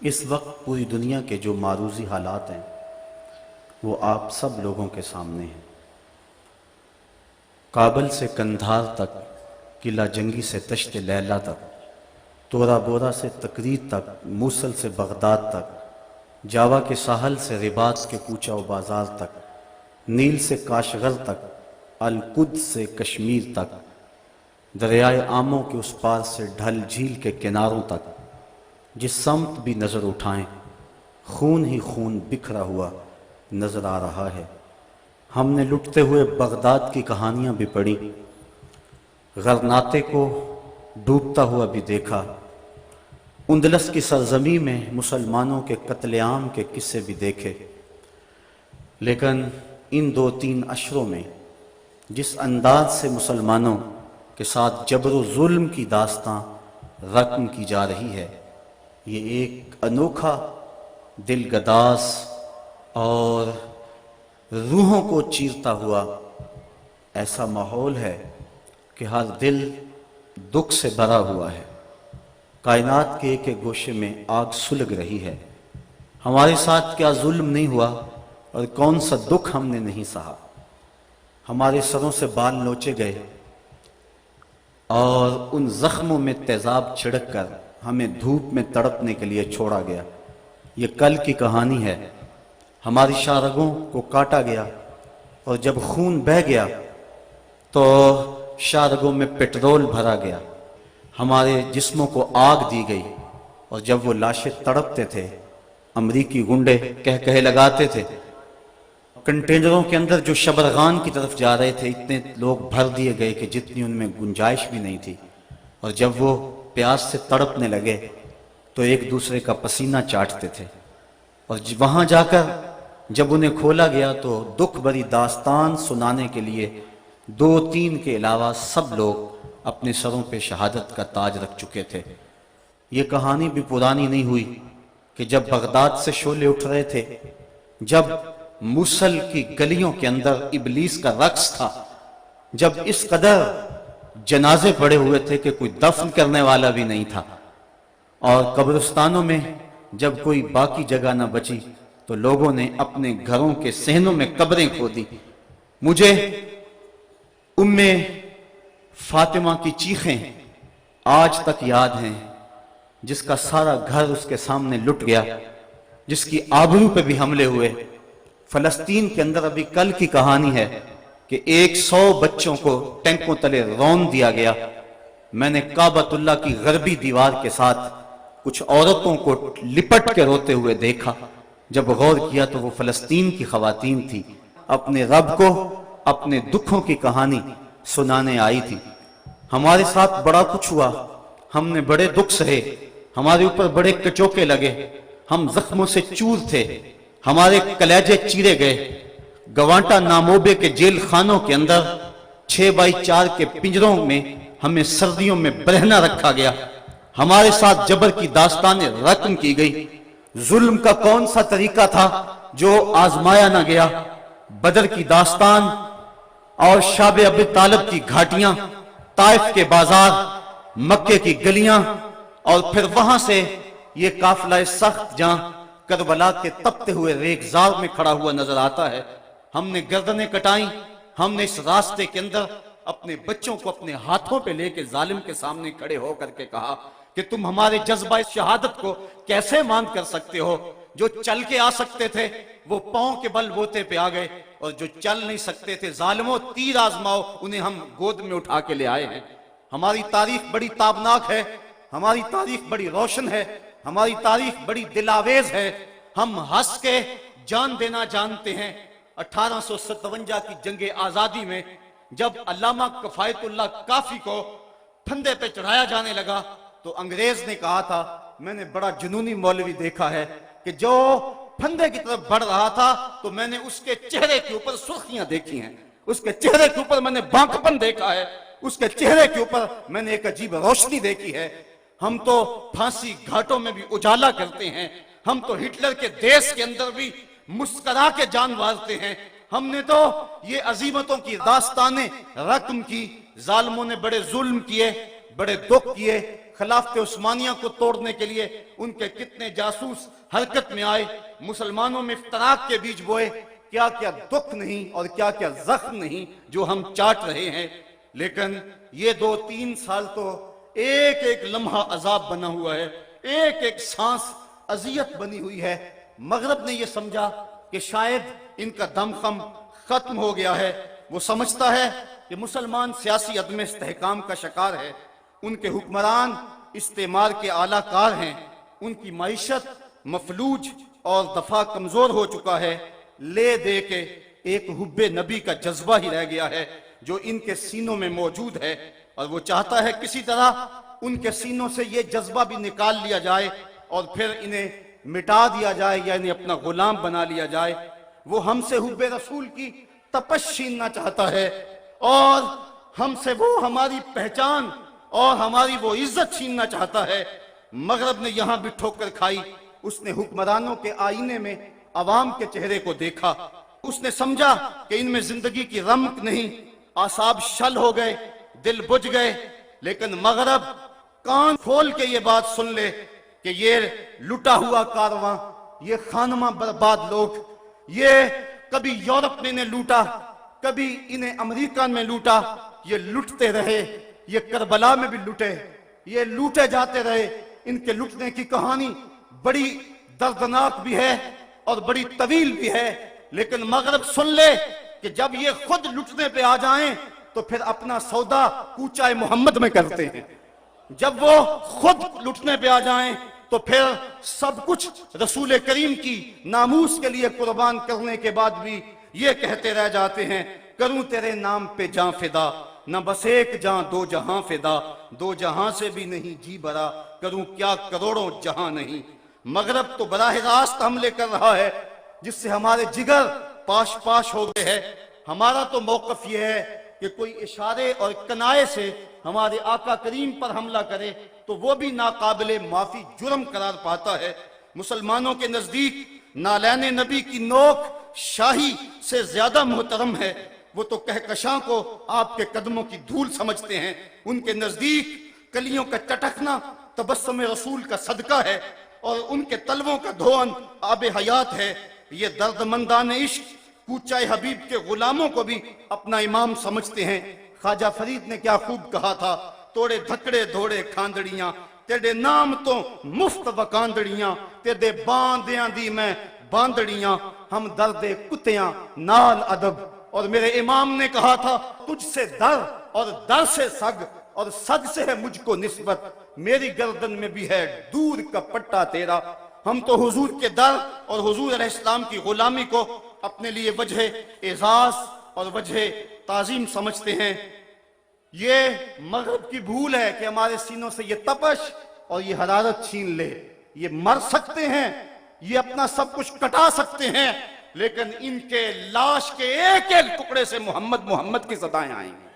اس وقت پوری دنیا کے جو معروضی حالات ہیں وہ آپ سب لوگوں کے سامنے ہیں۔ کابل سے کندھار تک، قلعہ جنگی سے تشت لیلا تک، تورا بورا سے تکریر تک، موصل سے بغداد تک، جاوا کے ساحل سے رباط کے کوچہ و بازار تک، نیل سے کاشغر تک، القدس سے کشمیر تک، دریائے آموں کے اس پار سے ڈھل جھیل کے کناروں تک، جس سمت بھی نظر اٹھائیں خون ہی خون بکھرا ہوا نظر آ رہا ہے۔ ہم نے لٹتے ہوئے بغداد کی کہانیاں بھی پڑھی، غرناطے کو ڈوبتا ہوا بھی دیکھا، اندلس کی سرزمین میں مسلمانوں کے قتل عام کے قصے بھی دیکھے، لیکن ان 2-3 اشروں میں جس انداز سے مسلمانوں کے ساتھ جبر و ظلم کی داستاں رقم کی جا رہی ہے، یہ ایک انوکھا، دل گداز اور روحوں کو چیرتا ہوا ایسا ماحول ہے کہ ہر دل دکھ سے بھرا ہوا ہے۔ کائنات کے ایک گوشے میں آگ سلگ رہی ہے۔ ہمارے ساتھ کیا ظلم نہیں ہوا اور کون سا دکھ ہم نے نہیں سہا۔ ہمارے سروں سے بال نوچے گئے اور ان زخموں میں تیزاب چھڑک کر ہمیں دھوپ میں تڑپنے کے لیے چھوڑا گیا۔ یہ کل کی کہانی ہے۔ ہماری شارگوں کو کاٹا گیا اور جب خون بہہ گیا تو شارگوں میں پٹرول بھرا گیا۔ ہمارے جسموں کو آگ دی گئی اور جب وہ لاشیں تڑپتے تھے امریکی گنڈے کہے لگاتے تھے۔ کنٹینروں کے اندر جو شبرغان کی طرف جا رہے تھے اتنے لوگ بھر دیے گئے کہ جتنی ان میں گنجائش بھی نہیں تھی، اور جب وہ پیاس سے تڑپنے لگے تو ایک دوسرے کا پسینہ چاٹتے تھے، اور وہاں جا کر جب انہیں کھولا گیا تو دکھ بھری داستان سنانے کے لیے 2-3 کے علاوہ سب لوگ اپنے سروں پہ شہادت کا تاج رکھ چکے تھے۔ یہ کہانی بھی پرانی نہیں ہوئی کہ جب بغداد سے شعلے اٹھ رہے تھے، جب موصل کی گلیوں کے اندر ابلیس کا رقص تھا، جب اس قدر جنازے پڑے ہوئے تھے کہ کوئی دفن کرنے والا بھی نہیں تھا، اور قبرستانوں میں جب کوئی باقی جگہ نہ بچی تو لوگوں نے اپنے گھروں کے صحنوں میں قبریں کھودی۔ مجھے ام فاطمہ کی چیخیں آج تک یاد ہیں، جس کا سارا گھر اس کے سامنے لٹ گیا، جس کی آبرو پہ بھی حملے ہوئے۔ فلسطین کے اندر ابھی کل کی کہانی ہے کہ 100 بچوں کو ٹینکوں تلے رون دیا گیا۔ میں نے کعبۃ اللہ کی غربی دیوار کے ساتھ کچھ عورتوں کو لپٹ کے روتے ہوئے دیکھا۔ جب غور کیا تو وہ فلسطین کی خواتین تھی، اپنے رب کو اپنے دکھوں کی کہانی سنانے آئی تھی۔ ہمارے ساتھ بڑا کچھ ہوا، ہم نے بڑے دکھ سہے، ہمارے اوپر بڑے کچوکے لگے، ہم زخموں سے چور تھے، ہمارے کلیجے چیرے گئے۔ گوانٹا ناموبے کے جیل خانوں کے اندر 6x4 کے پنجروں میں ہمیں سردیوں میں برہنہ رکھا گیا۔ ہمارے ساتھ جبر کی داستانیں رقم کی گئی۔ ظلم کا کون سا طریقہ تھا جو آزمایا نہ گیا؟ بدر کی داستان اور شاب ابی طالب کی گھاٹیاں، طائف کے بازار، مکے کی گلیاں، اور پھر وہاں سے یہ قافلہ سخت جہاں کربلا کے تپتے ہوئے ریگزار میں کھڑا ہوا نظر آتا ہے۔ ہم نے گردنیں کٹائیں، ہم نے اس راستے کے اندر اپنے بچوں کو اپنے ہاتھوں پہ لے کے ظالم کے سامنے کھڑے ہو کر کے کہا کہ تم ہمارے جذبہ شہادت کو کیسے مان کر سکتے ہو؟ جو چل کے آ سکتے تھے وہ پاؤں کے بل بوتے پہ آ گئے، اور جو چل نہیں سکتے تھے ظالموں تیر آزماؤ، انہیں ہم گود میں اٹھا کے لے آئے ہیں۔ ہماری تاریخ بڑی تابناک ہے، ہماری تاریخ بڑی روشن ہے، ہماری تاریخ بڑی دلاویز ہے۔ ہم ہنس کے جان دینا جانتے ہیں۔ 1857 کی جنگ آزادی میں جب علامہ کفایت اللہ کافی کو پھندے پہ چڑھایا جانے لگا تو انگریز نے کہا تھا، میں نے بڑا جنونی مولوی دیکھا ہے کہ جو پھندے کی طرف بڑھ رہا تھا تو میں نے اس کے چہرے کے اوپر سرخیاں دیکھی ہیں، اس کے چہرے کے اوپر میں نے بانکپن دیکھا ہے، اس کے چہرے کے اوپر میں نے ایک عجیب روشنی دیکھی ہے۔ ہم تو پھانسی گھاٹوں میں بھی اجالا کرتے ہیں، ہم تو ہٹلر کے دیش کے اندر بھی مسکرا کے جان وارتے ہیں۔ ہم نے تو یہ عظیمتوں کی داستانیں رقم کی۔ ظالموں نے بڑے ظلم کیے، بڑے دکھ کیے، خلافت عثمانیہ کو توڑنے کے لیے ان کے کتنے جاسوس حرکت میں آئے، مسلمانوں میں افتراق کے بیج بوئے، کیا کیا دکھ نہیں اور کیا کیا زخم نہیں جو ہم چاٹ رہے ہیں۔ لیکن یہ 2-3 سال تو ایک ایک لمحہ عذاب بنا ہوا ہے، ایک ایک سانس اذیت بنی ہوئی ہے۔ مغرب نے یہ سمجھا کہ شاید ان کا دم خم ختم ہو گیا ہے، وہ سمجھتا ہے کہ مسلمان سیاسی عدم استحکام کا شکار ہے، ان کے حکمران استعمار کے اعلیٰ کار ہیں، ان کی معیشت مفلوج اور دفاع کمزور ہو چکا ہے، لے دے کے ایک حب نبی کا جذبہ ہی رہ گیا ہے جو ان کے سینوں میں موجود ہے، اور وہ چاہتا ہے کسی طرح ان کے سینوں سے یہ جذبہ بھی نکال لیا جائے اور پھر انہیں مٹا دیا جائے یا انہیں اپنا غلام بنا لیا جائے۔ وہ ہم سے حب رسول کی تپش چھیننا چاہتا ہے، اور ہم سے وہ ہماری پہچان اور ہماری وہ عزت چھیننا چاہتا ہے۔ مغرب نے یہاں بھی ٹھوکر کھائی، اس نے حکمرانوں کے آئینے میں عوام کے چہرے کو دیکھا، اس نے سمجھا کہ ان میں زندگی کی رمق نہیں، اعصاب شل ہو گئے، دل بجھ گئے۔ لیکن مغرب کان کھول کے یہ بات سن لے کہ یہ لٹا ہوا کارواں، یہ خانمہ برباد لوگ، یہ کبھی یورپ نے انہیں لوٹا، کبھی انہیں امریکہ میں لوٹا، یہ لٹتے رہے، یہ کربلا میں بھی لٹے، یہ لوٹے جاتے رہے۔ ان کے لٹنے کی کہانی بڑی دردناک بھی ہے اور بڑی طویل بھی ہے، لیکن مغرب سن لے کہ جب یہ خود لٹنے پہ آ جائیں تو پھر اپنا سودا کوچہ محمد میں کرتے ہیں، جب وہ خود لٹنے پہ آ جائیں تو پھر سب کچھ رسول کریم کی ناموس کے لیے قربان کرنے کے بعد بھی یہ کہتے رہ جاتے ہیں، کروں تیرے نام پہ جاں فدا، نہ بس ایک جاں دو جہاں فدا، دو جہاں سے بھی نہیں جی برا، کروں کیا کروڑوں جہاں نہیں۔ مغرب تو براہ راست حملے کر رہا ہے جس سے ہمارے جگر پاش پاش ہو گئے ہیں۔ ہمارا تو موقف یہ ہے کہ کوئی اشارے اور کنائے سے ہمارے آقا کریم پر حملہ کرے تو وہ بھی ناقابل معافی جرم قرار پاتا ہے۔ مسلمانوں کے نزدیک نالین نبی کی نوک شاہی سے زیادہ محترم ہے، وہ تو کہکشاں کو آپ کے قدموں کی دھول سمجھتے ہیں، ان کے نزدیک کلیوں کا چٹکنا تبسم رسول کا صدقہ ہے اور ان کے تلووں کا دھون آب حیات ہے۔ یہ درد مندان عشق کوچہ حبیب کے غلاموں کو بھی اپنا امام سمجھتے ہیں۔ خواجہ فرید نے کیا خوب کہا تھا، توڑے دھکڑے دھوڑے کھاندڑیاں، تیرے نام تو مفت وکاندڑیاں، تیرے باندیاں دی میں باندڑیاں، ہم درد کتیاں نال ادب۔ اور میرے امام نے کہا تھا، تجھ سے در اور در سے سگ اور سگ سے ہے مجھ کو نسبت، میری گردن میں بھی ہے دور کا پٹا تیرا۔ ہم تو حضور کے در اور حضور علیہ السلام کی غلامی کو اپنے لیے وجہ اعزاز اور وجہ تعظیم سمجھتے ہیں۔ یہ مغرب کی بھول ہے کہ ہمارے سینوں سے یہ تپش اور یہ حرارت چھین لے۔ یہ مر سکتے ہیں، یہ اپنا سب کچھ کٹا سکتے ہیں، لیکن ان کے لاش کے ایک ایک ٹکڑے سے محمد محمد کی صدائیں آئیں گی۔